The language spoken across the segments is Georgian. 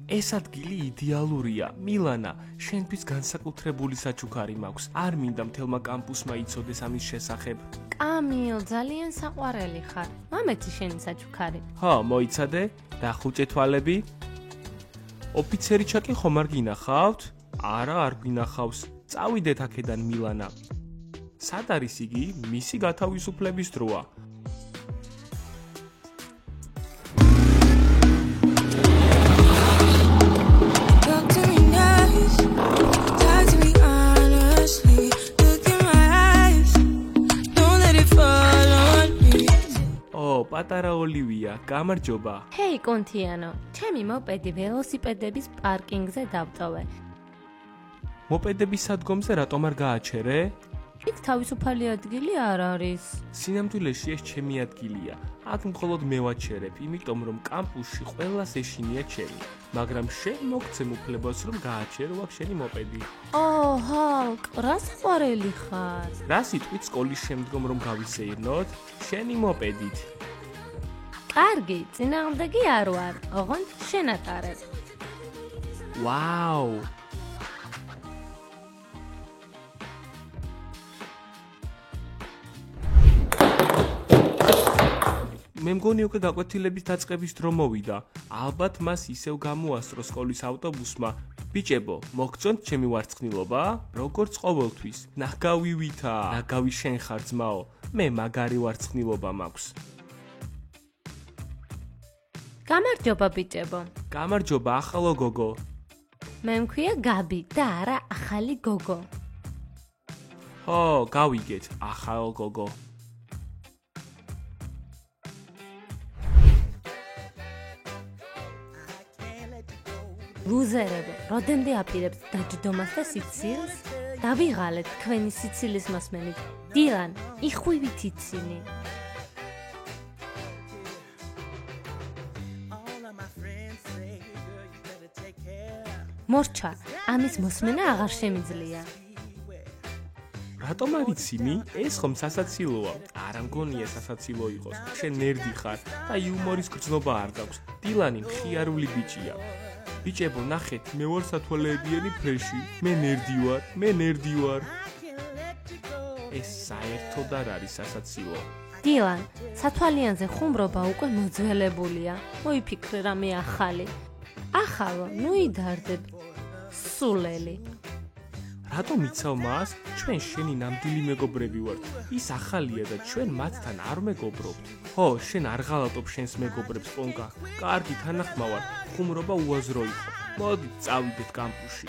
ეს ადგილი იდეალურია. მილანა, შენთვის განსაკუთრებული საჩუქარი მაქვს. არ მინდა მთელმა კამპუსმა იცოდეს ამის შესახებ. კამილ, ძალიან საყვარელი ხარ. მამეთი შენი საჩუქარი. ხო, მოიცადე, დახუჭე თვალები. ოფიცერი ჩაკი ხომ არ გინახავთ? არა, არ გინახავს. წავიდეთ აქედან მილანა. სად არის იგი? მისი გათავისუფლების დროა. პატარა ოლივია, გამარჯობა. ჰეი, კონთიანო, ჩემი მოპედი ველოსიპედების პარკინგზე დავტოვე. მოპედების სადგომზე რატომ არ გააჩერე? იქ თავისუფალი ადგილი არ არის. სინამდვილეში ეს ჩემი ადგილია. აქ მხოლოდ მე ვაჩერებ, იმიტომ რომ კამპუსში ყველას ეშინია ჩემი. მაგრამ შენ მოგცემ უფლებას რომ გააჩერო აქ შენი მოპედი. ჰალკ, რა საყვარელი ხარ? რა სიტყვით სკოლის შემდგომ რომ გავისეირნოთ? შენი მოპედით. კარგი, წინააღმდეგი არ ვარ, ოღონდ შენ ატარებ. ვაუ! მე მგონი უკვე გაკვეთილების დაწყების დრო მოვიდა. ალბათ მას ისევ გამოასწრო სკოლის ავტობუსმა. ბიჭებო, მოგწონთ ჩემი ვარცხნილობა? როგორც ყოველთვის, ნახგავივითა. ნაგავი შენ ხარ ძმაო. მე მაგარი ვარცხნილობა მაქვს. გამარჯობა ბიჭებო. გამარჯობა ახალო გოგო. მე მქვია გაბი და არა ახალი გოგო. ხო, გავიგეთ, ახალ გოგო. ლუზერებო, როდემდე აპირებთ დაჯდომას და სიცილს? დავიღალეთ თქვენი სიცილის მოსმენით. დილან, იხვივით იცინი. მორჩა, ამის მოსმენა აღარ შემიძლია. რატომ არ იცინი? ეს ხომ სასაცილოა. არა მგონია სასაცილო იყოს. შენ ნერდი ხარ და იუმორის გრძნობა არ გაქვს. დილანი მხიარული ბიჭია. ბიჭებო, ნახეთ, მე ვარ სათვალეებიანი ფრეში. მე ნერდი ვარ. ეს საერთოდ არ არის სასაცილო. დილან, სათვალიანზე ხუმრობა უკვე მოძველებულია. მოიფიქრე რამე ახალი. ახალო, ნუ იდარდებ. სულელი. რატომ იცავ მას? ჩვენ შენი ნამდვილი მეგობრები ვართ. ის ახალია და ჩვენ მათთან არ მეგობრობთ. ხო, შენ არ ღალატობ შენს მეგობრებს, პონკა. კარგი თანახმავარ, ხუმრობა უაზრო იყო. მოდი, წავიდეთ კამპუსში.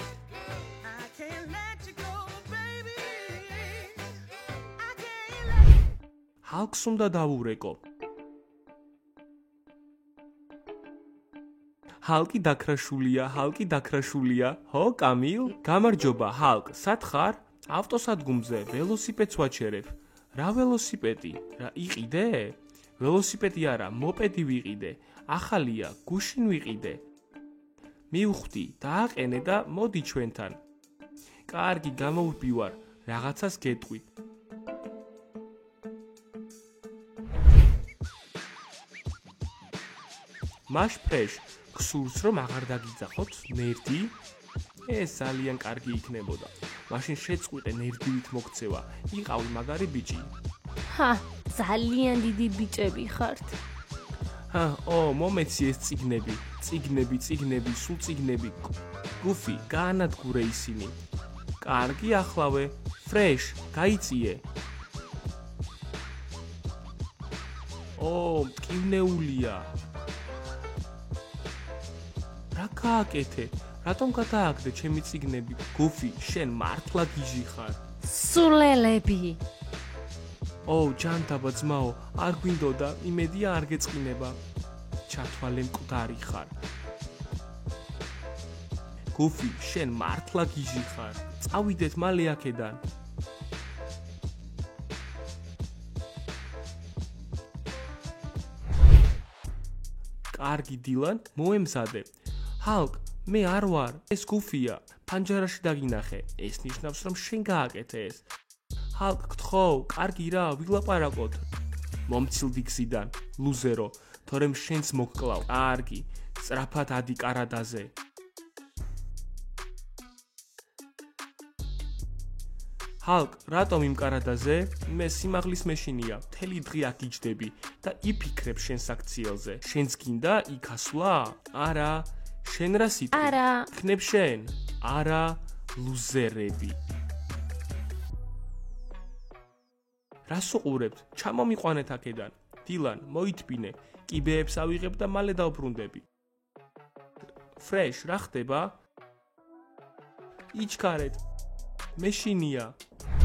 ჰალკს უნდა დავურეკო. ჰალკი დაქრაშულია. ხო, კამილ? გამარჯობა, ჰალკ. სად ხარ? ავტოსადგომზე ველოსიპედს ვაჩერებ. რა ველოსიპედი? რა იყიდე? ველოსიპედი არა, მოპედი ვიყიდე. ახალია, გუშინ ვიყიდე. მივხვდი, დააყენე და მოდი ჩვენთან. კარგი, გამოვბივარ, რაღაცას გეტყვით. მაშ ფრეშ, გსურს რომ აღარ დაგიძახოთ ნერდი? ეს ძალიან კარგი იქნებოდა. მაშინ შეწყვიტე ნერდივით მოქცევა. იყავი მაგარი ბიჭი. ძალიან დიდი ბიჭები ხართ. მომეცი ეს წიგნები, სულ წიგნები. გუფი, გაანადგურე ისინი. კარგი, ახლავე. ფრეშ, გაიწიე. მტკივნეულია. რა გააკეთე? რატომ გადააგდე ჩემი წიგნები? გუფი, შენ მართლა გიჟი ხარ. სულელები. ჯანტაბა ძმაო, არ გვინდოდა, იმედია არ გეწყინება. ჩათვალე მკვდარი ხარ. გუფი, შენ მართლა გიჟი ხარ. წავიდეთ მალე აქედან. კარგი, დილან, მოემზადე. ჰალკ, მე არ ვარ, ეს გუფია. ფანჯარაში დაგინახე. ეს ნიშნავს, რომ შენ გააკეთე ეს. ჰალკ, გთხოვ, კარგი რა, ვილაპარაკოთ. მომცილდი გზიდან, ლუზერო, თორემ შენს მოგკლავ. კარგი, სწრაფად ადი კარადაზე. ჰალკ, რატომ იმ კარადაზე? მე სიმაღლის მეშინია, მთელი დღე აქ იჯდები და იფიქრებ შენს აქციელზე. შენც გინდა იქ ასვლა? არა, შენ რა სიტყვი? არა. იქნებ შენ? არა, ლუზერები. რას უყურებთ? ჩამომიყვანეთ აქედან. დილან, მოითბინე, კიბეებს ავიღებ და მალე დავბრუნდები. ფრეშ, რა ხდება? იჩქარეთ. მეშინია.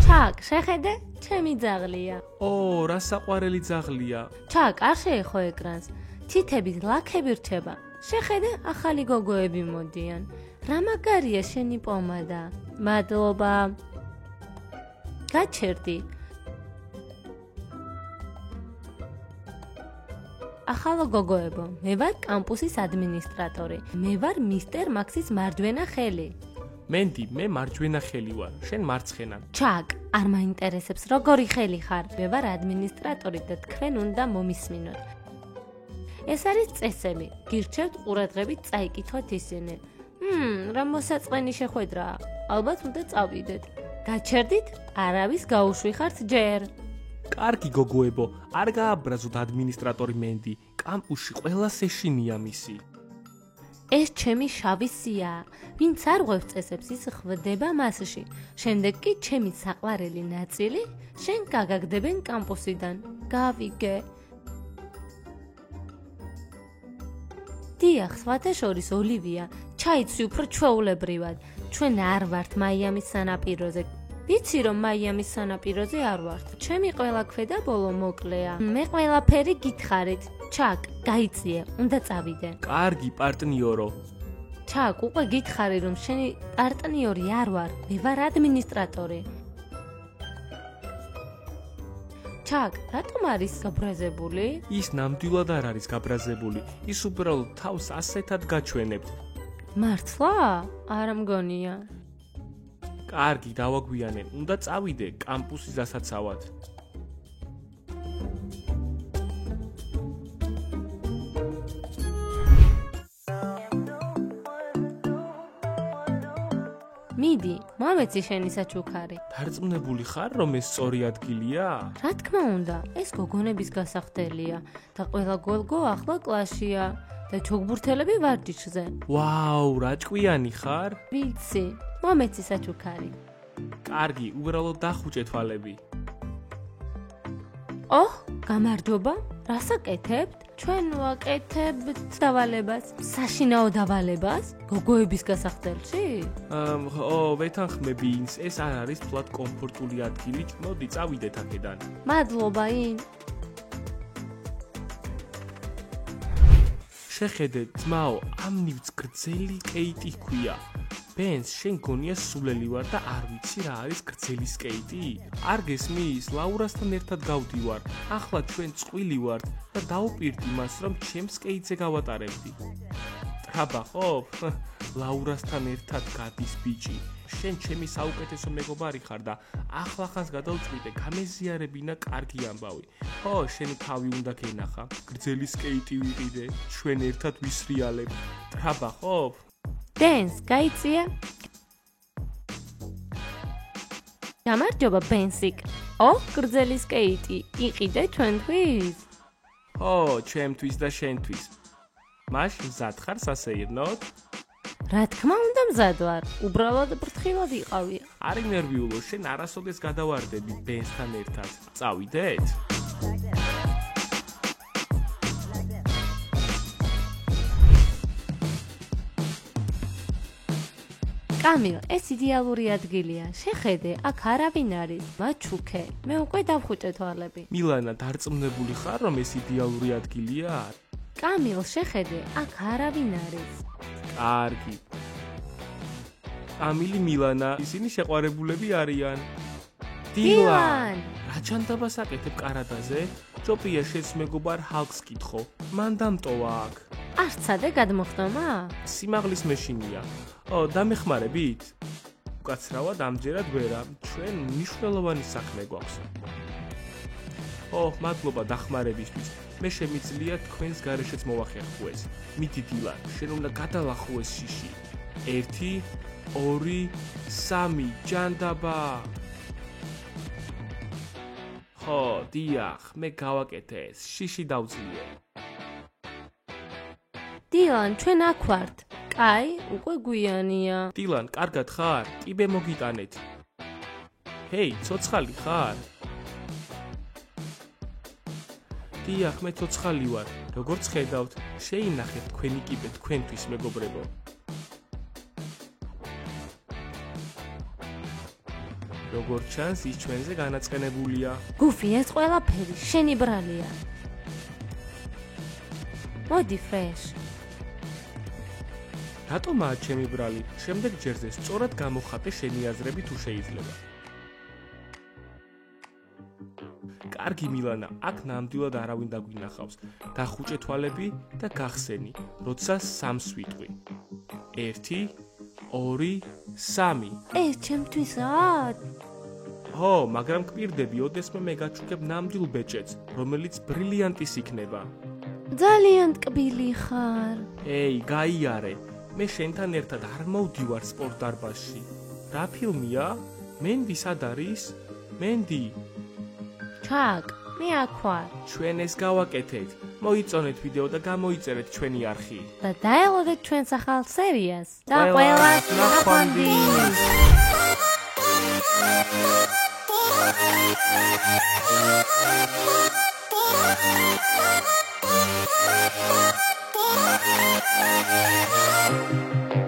ჩაკ, შეხედე? ჩემი ძაღლია. ო, რა საყვარელი ძაღლია. ჩაკ, არ შეეხო ეკრანს. თითებით ლაქები რჩება. შეხედე, ახალი გოგოები მოდიან. რა მაგარია შენი პომადა. მადლობა. გაჩერდი. ახალო გოგოებო, მე ვარ კამპუსის ადმინისტრატორი. მე ვარ მისტერ მაქსის მარჯვენა ხელი. მენდი, მე მარჯვენა ხელი ვარ, შენ მარცხენა. ჩაკ, არ მაინტერესებს როგორი ხელი ხარ. მე ვარ ადმინისტრატორი და თქვენ უნდა მომისმინოთ. ეს არის წესები. გირჩევთ ყურადღებით წაიკითხოთ ისინი. რა მოსაწყენი შეხვედრაა. ალბათ უნდა წავიდეთ. გაჩერდით? არავის გაუშვიხართ ჯერ. კარგი გოგოებო, არ გააბრაზოთ ადმინისტრატორი მენდი. კამპუსში ყველას ეშინია მისი. ეს ჩემი შავი სია. ვინც არ ღვევს წესებს, ის ხვდება მასში. შემდეგ კი ჩემი საყვარელი ნაწილი შენ გაგაგდებენ კამპუსიდან. გავიგე. დიახ, სხვათა შორის ოლივია, ჩაიცვი უფრო ჩვეულებრივად. ჩვენ არ ვართ მაიამის სანაპიროზე. ვიცი რომ მაიამის სანაპიროზე არ ვართ. ჩემი ყველა ქვედაბოლო მოკლეა. მე ყველაფერი გითხარით. ჩაკ, გაიწიე, უნდა წავიდე. კარგი პარტნიორო. ჩაკ, უკვე გითხარი რომ შენი პარტნიორი არ ვარ, მე ვარ ადმინისტრატორი. ჩაკ, რატომ არის გაბრაზებული? ის ნამდვილად არ არის გაბრაზებული. ის უბრალოდ თავს ასეთად გაჩვენებთ. მართლა? არ მგონია. კარგი, დავაგვიანე, უნდა წავიდე კამპუსის დასაცავად. მიდი, მომეცი შენი საჩუქარი. დარწმუნებული ხარ, რომ ეს სწორი ადგილია? რა თქმა უნდა, ეს გოგონების გასახდელია და ყველა გოლგო ახლა კლასშია და ჩოგბურთელები ვარჯიშზე. ვაუ, რა ჭკვიანი ხარ? ვიცი, მომეცი საჩუქარი. კარგი, უბრალოდ დახუჭე თვალები. ოჰ, გამარჯობა. რას აკეთებთ? ჩვენ ვაკეთებთ დავალებას. საშინაო დავალებას? გოგოების გასახდელში? ვეთანხმები ინს, ეს არ არის თვლად კომფორტული ადგილი. მოდი, წავიდეთ აქედან. მადლობა, ინ. შეხედე, ძმაო, ამ ნივთს გრძელი სკეიტი ჰქვია. ბენს, შენ გონია სულელი ვარ და არ ვიცი რა არის გრძელი სკეიტი? არ გესმის, ლაურასთან ერთად გავდივარ. ახლა ჩვენ წყვილი ვართ და დაუპირდი მას, რომ ჩემს სკეიტზე გავატარებდი. ტრაბახობ? ლაურასთან ერთად გადის ბიჭი. შენ ჩემი საუკეთესო მეგობარი ხარ და ახლახანს გადავწყვიტე, გამეზიარებინა კარგი ამბავი. ხო, შენი თავი უნდა გენახა. გრძელი სკეიტი ვიყიდე, ჩვენ ერთად ვისრიალებთ. ტრაბახობ? დენს, გაიწია? გამარჯობა, ბენსიკ. გრძელი სკეიტი, იყიდე ჩვენთვის? ხო, ჩემთვის და შენთვის. მაშინ მზად ხარ სასეირნოდ? რა თქმა უნდა მზად ვარ, უბრალოდ ბრთხილად იყავი. არ ინერვიულო, შენ არასოდეს გადავარდები ბენსთან ერთად. წავიდეთ? კამილ, ეს იდეალური ადგილია. შეხედე, აქ არავინ არის. მაჩუქე, მე უკვე დავხუჭე თვალები. მილანა, დარწმუნებული ხარ, რომ ეს იდეალური ადგილია? კამილ, შეხედე, აქ არავინ არის. კარგი. კამილი, მილანა, ისინი შეყვარებულები არიან. დილან! რა ჩანდაბას აკეთებ კარადაზე? ჯობია შენს მეგობარ ჰალკს კითხო. მან დამტოვა აქ. არ ცადე გადმოხდომა? სიმაღლის მეშინია. დამეხმარებით? უკაცრავად ამჯერად ვერა. ჩვენ მნიშვნელოვანი საქმე გვაქვს. მადლობა დახმარებისთვის. მე შემიძლია თქვენს გარეშეც მოვახერხო ეს. მიდი დილან, შენ უნდა გადალახო ეს შიში. 1, 2, 3, ჯანდაბა. ხო, დიახ, მე გავაკეთე ეს, შიში დავწლიე. დილან, ჩვენ აქ ვართ. კაი, უკვე გვიანია. დილან, კარგად ხარ? კიბე მოგიტანეთ. ჰეი, ცოცხალი ხარ? დიახ, მე ცოცხალი ვარ. როგორც ხედავთ, შეინახეთ თქვენი კიბე თქვენთვის, მეგობრებო. როგორც ჩანს, ის ჩვენზე განაწყენებულია. გუფი, ეს ყველაფერი შენი ბრალია. მოდი, ფრეშ. რატომაა ჩემი ბრალი? შემდეგ ჯერზე სწორად გამოხატე შენი აზრები თუ შეიძლება. კარგი მილანა, აქ ნამდვილად არავინ დაგვინახავს. დახუჭე თვალები და გახსენი, როცა 3-ს ვიტყვი. 1, 2, 3. ეს ჩემთვისაა? ო, მაგრამ კვირდები, ოდესმე მე გაჩუქებ ნამდვილ ბეჭედს, რომელიც ბრილიანტის იქნება. ძალიან ტკბილი ხარ. ეი, გაიარე. მე შენთან ერთად არ მოვდივარ სპორტ დარბაზში. რა ფილმია? მენდი სად არის? მენდი. ჩაკ, მე აქ ვარ. ჩვენ ეს გავაკეთეთ. მოიწონეთ ვიდეო და გამოიწერეთ ჩვენი არხი. და დაელოდეთ ჩვენს ახალ სერიას. და ყველას ნახვამდის. Thank you.